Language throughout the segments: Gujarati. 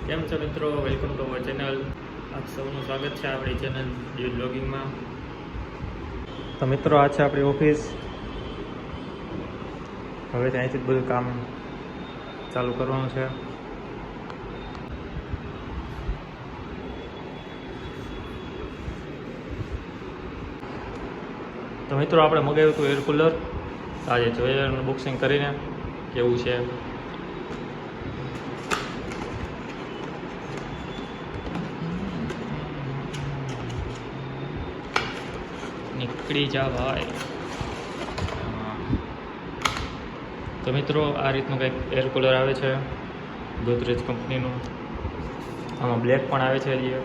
કેમ છો મિત્રો, વેલકમ ટુ અવર ચેનલ. આપ સૌનું સ્વાગત છે આપણી ચેનલ ડ્યુ બ્લોગિંગમાં. તો મિત્રો, આ છે આપણી ઓફિસ. હવે ત્યાંથી જ બધું કામ ચાલુ કરવાનું છે. તો મિત્રો, આપણે મગાવ્યું હતું એર કુલર. આજે જોઈએ અનબોક્સિંગ કરીને કેવું છે. નીકળી જા ભાઈ. તો મિત્રો, આ રીતનું કંઈક એર કુલર આવે છે ગોદરેજ કંપનીનું. આમાં બ્લેક પણ આવે છે. હજી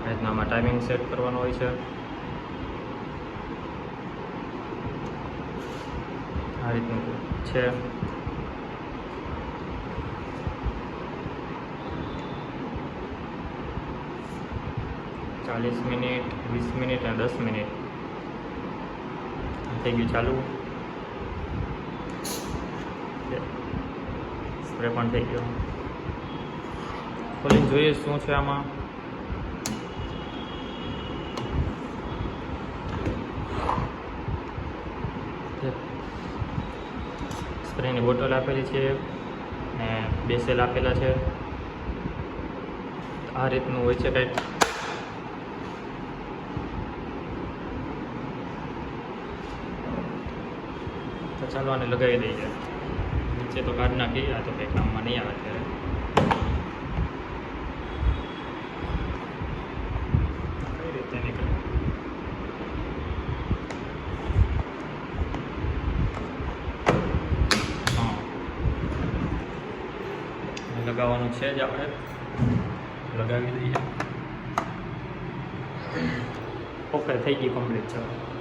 રીતના આમાં ટાઈમિંગ સેટ કરવાનો હોય છે. આ રીતનું છે. ચાલીસ મિનિટ, 20 મિનિટ અને 10 મિનિટ થઈ ગયું ચાલુ. સ્પ્રે પણ થઈ ગયો. ખોલીને જોઈએ શું છે આમાં. સ્પ્રેની બોટલ આપેલી છે ને 2 સેલ આપેલા છે. આ રીતનું હોય છે કંઈક. તો ચાલો આને લગાવી દઈએ. નીચે તો કાઢ નાખી, આ તો કંઈ કામમાં નહીં આવે અત્યારે. કઈ રીતે નીકળે? હા, લગાવવાનું છે જ. આપણે લગાવી દઈએ. ઓકે, થઈ ગઈ કમ્પ્લીટ. ચાલો.